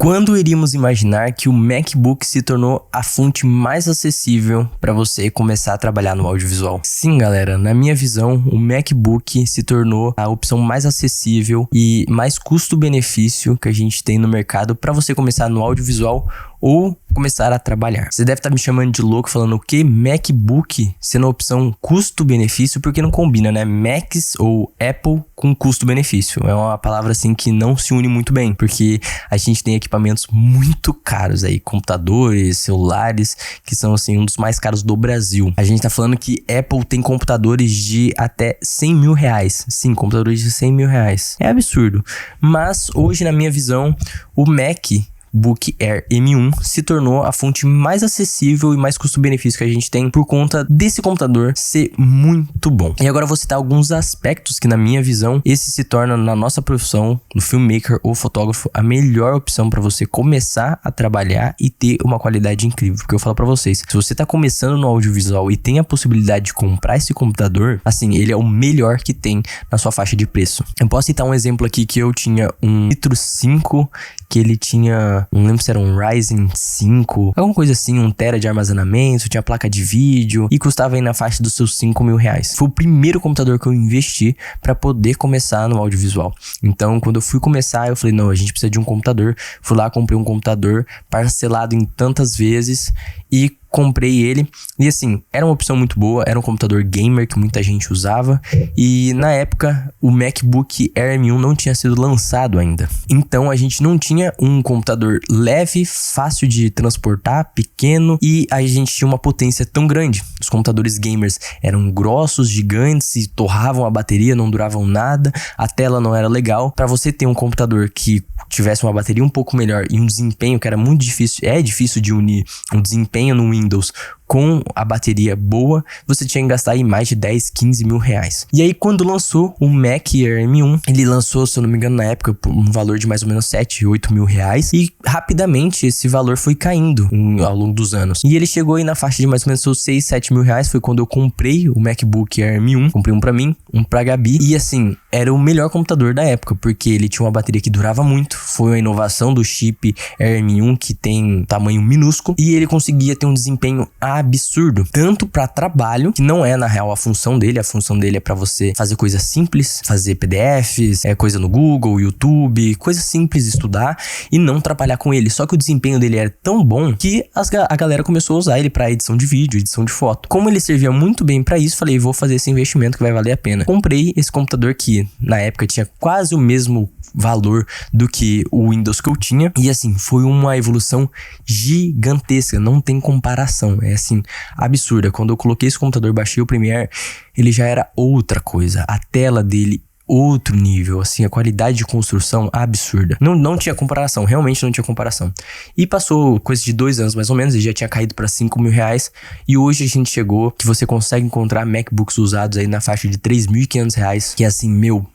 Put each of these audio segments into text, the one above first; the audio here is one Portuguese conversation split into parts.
Quando iríamos imaginar que o MacBook se tornou a fonte mais acessível para você começar a trabalhar no audiovisual? Sim, galera, na minha visão, o MacBook se tornou a opção mais acessível e mais custo-benefício que a gente tem no mercado para você começar no audiovisual ou começar a trabalhar. Você deve estar me chamando de louco falando o que? MacBook sendo a opção custo-benefício, porque não combina, né? Macs ou Apple com custo-benefício. É uma palavra assim que não se une muito bem, porque a gente tem equipamentos muito caros aí, computadores, celulares, que são assim um dos mais caros do Brasil. A gente tá falando que Apple tem computadores de até 100 mil reais. Sim, computadores de 100 mil reais. É absurdo. Mas hoje, na minha visão, o MacBook Air M1 se tornou a fonte mais acessível e mais custo-benefício que a gente tem por conta desse computador ser muito bom. E agora eu vou citar alguns aspectos que, na minha visão, esse se torna, na nossa profissão, no filmmaker ou fotógrafo, a melhor opção para você começar a trabalhar e ter uma qualidade incrível. Porque eu falo para vocês, se você tá começando no audiovisual e tem a possibilidade de comprar esse computador, assim, ele é o melhor que tem na sua faixa de preço. Eu posso citar um exemplo aqui que eu tinha um Nitro 5, que ele tinha, não lembro se era um Ryzen 5, alguma coisa assim, 1 TB de armazenamento, tinha placa de vídeo e custava aí na faixa dos seus 5 mil reais. Foi o primeiro computador que eu investi para poder começar no audiovisual. Então, quando eu fui começar, eu falei, não, a gente precisa de um computador. Fui lá, comprei um computador parcelado em tantas vezes e comprei ele, e assim, era uma opção muito boa, era um computador gamer que muita gente usava, e na época o MacBook Air M1 não tinha sido lançado ainda, então a gente não tinha um computador leve, fácil de transportar, pequeno, e a gente tinha uma potência tão grande. Os computadores gamers eram grossos, gigantes e torravam a bateria, não duravam nada, a tela não era legal. Para você ter um computador que tivesse uma bateria um pouco melhor e um desempenho que era muito difícil, é difícil de unir um desempenho no Windows com a bateria boa, você tinha que gastar aí mais de 10, 15 mil reais. E aí, quando lançou o Mac Air M1, ele lançou, se eu não me engano, na época, por um valor de mais ou menos 7, 8 mil reais. E rapidamente esse valor foi caindo ao longo dos anos. E ele chegou aí na faixa de mais ou menos 6, 7 mil reais. Foi quando eu comprei o MacBook Air M1. Comprei um pra mim, um pra Gabi. E assim, era o melhor computador da época, porque ele tinha uma bateria que durava muito. Foi a inovação do chip Air M1, que tem tamanho minúsculo. E ele conseguia ter um desempenho absurdo, tanto para trabalho, que não é na real a função dele é para você fazer coisas simples, fazer PDFs, coisa no Google, YouTube, coisa simples, estudar e não trabalhar com ele. Só que o desempenho dele era tão bom que a galera começou a usar ele para edição de vídeo, edição de foto. Como ele servia muito bem para isso, falei, vou fazer esse investimento que vai valer a pena. Comprei esse computador que na época tinha quase o mesmo valor do que o Windows que eu tinha, e assim, foi uma evolução gigantesca, não tem comparação, é assim, absurda. Quando eu coloquei esse computador, baixei o Premiere, ele já era outra coisa, a tela dele outro nível, assim, a qualidade de construção absurda. Não tinha comparação, realmente não tinha comparação. E passou coisa de 2 anos mais ou menos, ele já tinha caído para 5 mil reais, e hoje a gente chegou que você consegue encontrar MacBooks usados aí na faixa de 3.500 reais, que é assim,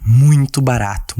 muito barato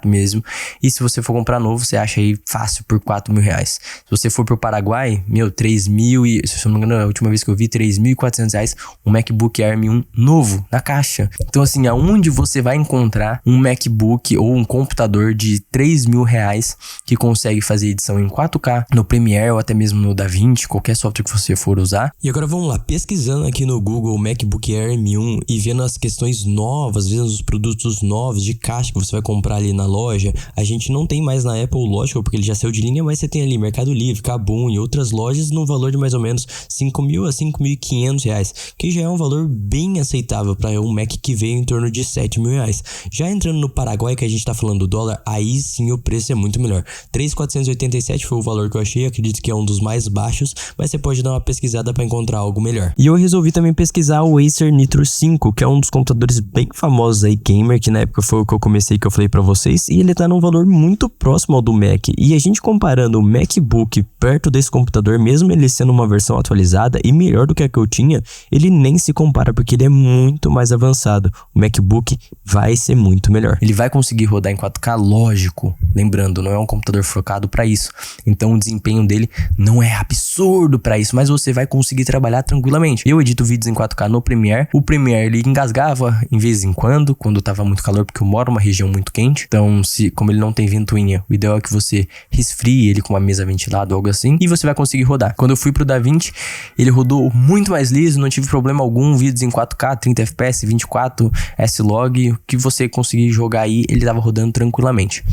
mesmo. E se você for comprar novo, você acha aí fácil por 4 mil reais. Se você for pro Paraguai, 3.000 e, se eu não me engano, a última vez que eu vi, 3.400 reais, um MacBook Air M1 novo, na caixa. Então assim, aonde você vai encontrar um MacBook ou um computador de 3 mil reais que consegue fazer edição em 4K no Premiere ou até mesmo no DaVinci, qualquer software que você for usar. E agora vamos lá, pesquisando aqui no Google MacBook Air M1 e vendo as questões novas, vendo os produtos novos de caixa que você vai comprar ali na loja, a gente não tem mais na Apple, lógico, porque ele já saiu de linha, mas você tem ali Mercado Livre, Kabum e outras lojas no valor de mais ou menos 5 mil a 5.500 reais, que já é um valor bem aceitável para um Mac que veio em torno de 7 mil reais. Já entrando no Paraguai, que a gente tá falando do dólar, aí sim o preço é muito melhor. 3.487 foi o valor que eu achei, acredito que é um dos mais baixos, mas você pode dar uma pesquisada para encontrar algo melhor. E eu resolvi também pesquisar o Acer Nitro 5, que é um dos computadores bem famosos aí, gamer, que na época foi o que eu comecei, que eu falei para vocês, e ele tá num valor muito próximo ao do Mac. E a gente comparando o MacBook perto desse computador, mesmo ele sendo uma versão atualizada e melhor do que a que eu tinha, ele nem se compara, porque ele é muito mais avançado. O MacBook vai ser ser muito melhor. Ele vai conseguir rodar em 4K, lógico, lembrando, não é um computador focado para isso, então o desempenho dele não é absurdo para isso, mas você vai conseguir trabalhar tranquilamente. Eu edito vídeos em 4K no Premiere, o Premiere ele engasgava em vez em quando tava muito calor, porque eu moro numa região muito quente, então como ele não tem ventoinha, o ideal é que você resfrie ele com uma mesa ventilada ou algo assim, e você vai conseguir rodar. Quando eu fui pro DaVinci, ele rodou muito mais liso, não tive problema algum, vídeos em 4K, 30 FPS, 24 S-Log, o que você conseguir jogar aí, ele tava rodando tranquilamente.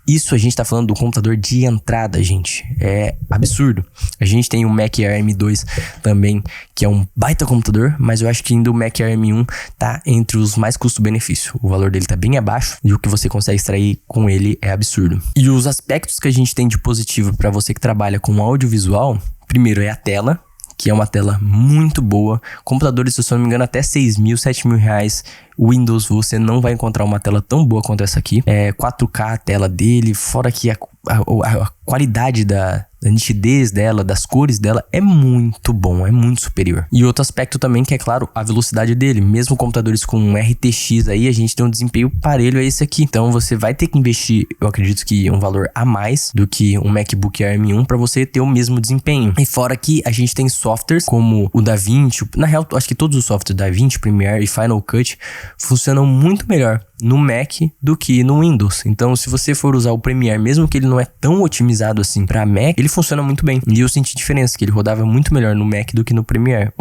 Isso a gente tá falando do computador de entrada, gente. É absurdo. A gente tem o Mac Air M2 também, que é um baita computador, mas eu acho que ainda o Mac Air M1 tá entre os mais custo-benefício. O valor dele tá bem abaixo e o que você consegue extrair com ele é absurdo. E os aspectos que a gente tem de positivo para você que trabalha com audiovisual, primeiro é a tela, que é uma tela muito boa. Computadores, se eu não me engano, até 6 mil, 7 mil reais. Windows, você não vai encontrar uma tela tão boa quanto essa aqui. É 4K a tela dele, fora que a qualidade da nitidez dela, das cores dela é muito bom, é muito superior. E outro aspecto também que é, claro, a velocidade dele. Mesmo computadores com um RTX aí, a gente tem um desempenho parelho a esse aqui. Então você vai ter que investir, eu acredito que um valor a mais do que um MacBook Air M1 para você ter o mesmo desempenho. E fora que a gente tem softwares como o DaVinci, na real, acho que todos os softwares DaVinci, Premiere e Final Cut funcionam muito melhor no Mac do que no Windows. Então, se você for usar o Premiere, mesmo que ele não é tão otimizado assim para Mac, ele funciona muito bem. E eu senti diferença, que ele rodava muito melhor no Mac do que no Premiere.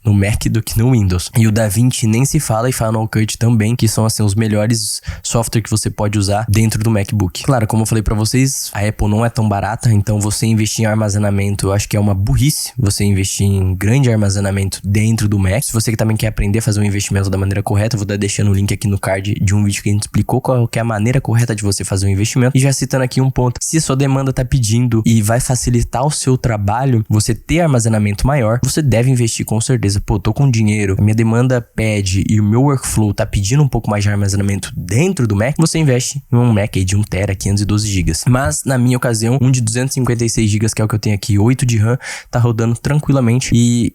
No Mac do que no Windows. E o DaVinci nem se fala, e Final Cut também, que são assim os melhores software que você pode usar dentro do MacBook. Claro, como eu falei pra vocês, a Apple não é tão barata, então você investir em armazenamento, eu acho que é uma burrice, você investir em grande armazenamento dentro do Mac. Se você também quer aprender a fazer um investimento da maneira correta, eu vou estar deixando o link aqui no card de um vídeo que a gente explicou qual que é a maneira correta de você fazer um investimento. E já citando aqui um ponto, se a sua demanda tá pedindo e vai facilitar o seu trabalho, você ter armazenamento maior, você deve investir com certeza. Pô, tô com dinheiro, a minha demanda pede e o meu workflow tá pedindo um pouco mais de armazenamento dentro do Mac, você investe em um Mac aí de 1TB, 512 GB. Mas na minha ocasião, um de 256 GB, que é o que eu tenho aqui, 8 de RAM, tá rodando tranquilamente e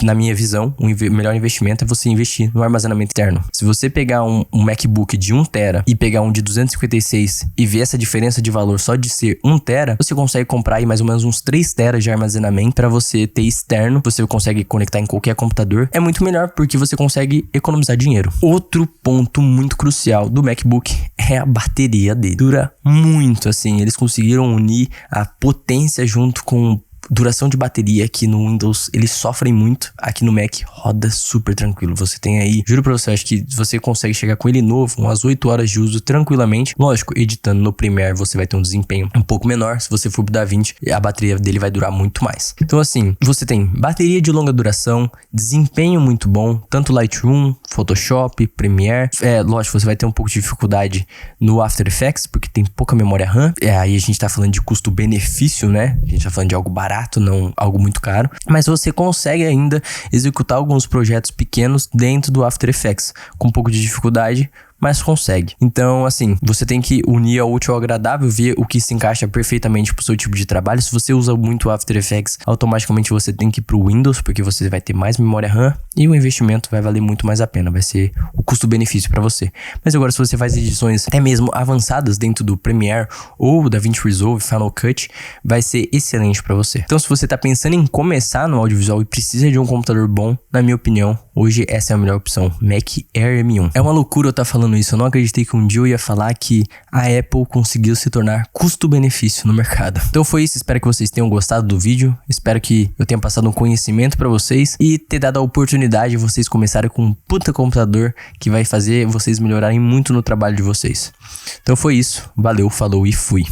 na minha visão, o melhor investimento é você investir no armazenamento interno. Se você pegar um MacBook de 1TB e pegar um de 256 e ver essa diferença de valor só de ser 1TB, você consegue comprar aí mais ou menos uns 3TB de armazenamento para você ter externo. Você consegue conectar em qualquer computador. É muito melhor porque você consegue economizar dinheiro. Outro ponto muito crucial do MacBook é a bateria dele. Dura muito, assim. Eles conseguiram unir a potência junto com duração de bateria, que no Windows eles sofrem muito, aqui no Mac roda super tranquilo. Você tem aí, juro pra você, acho que você consegue chegar com ele novo, umas 8 horas de uso tranquilamente. Lógico, editando no Premiere você vai ter um desempenho um pouco menor. Se você for pro DaVinci, a bateria dele vai durar muito mais. Então assim, você tem bateria de longa duração, desempenho muito bom, tanto Lightroom, Photoshop, Premiere. Lógico, você vai ter um pouco de dificuldade no After Effects, porque tem pouca memória RAM. Aí a gente tá falando de custo-benefício, né? A gente tá falando de algo barato, não algo muito caro, mas você consegue ainda executar alguns projetos pequenos dentro do After Effects, com um pouco de dificuldade, mas consegue. Então, assim, você tem que unir ao útil ao agradável, ver o que se encaixa perfeitamente pro seu tipo de trabalho. Se você usa muito o After Effects, automaticamente você tem que ir pro Windows, porque você vai ter mais memória RAM e o investimento vai valer muito mais a pena, vai ser o custo-benefício para você. Mas agora, se você faz edições até mesmo avançadas dentro do Premiere ou DaVinci Resolve, Final Cut, vai ser excelente para você. Então, se você tá pensando em começar no audiovisual e precisa de um computador bom, na minha opinião, hoje essa é a melhor opção, Mac Air M1. É uma loucura eu estar falando isso, eu não acreditei que um dia eu ia falar que a Apple conseguiu se tornar custo-benefício no mercado. Então foi isso, espero que vocês tenham gostado do vídeo, espero que eu tenha passado um conhecimento pra vocês e ter dado a oportunidade de vocês começarem com um puta computador que vai fazer vocês melhorarem muito no trabalho de vocês. Então foi isso, valeu, falou e fui.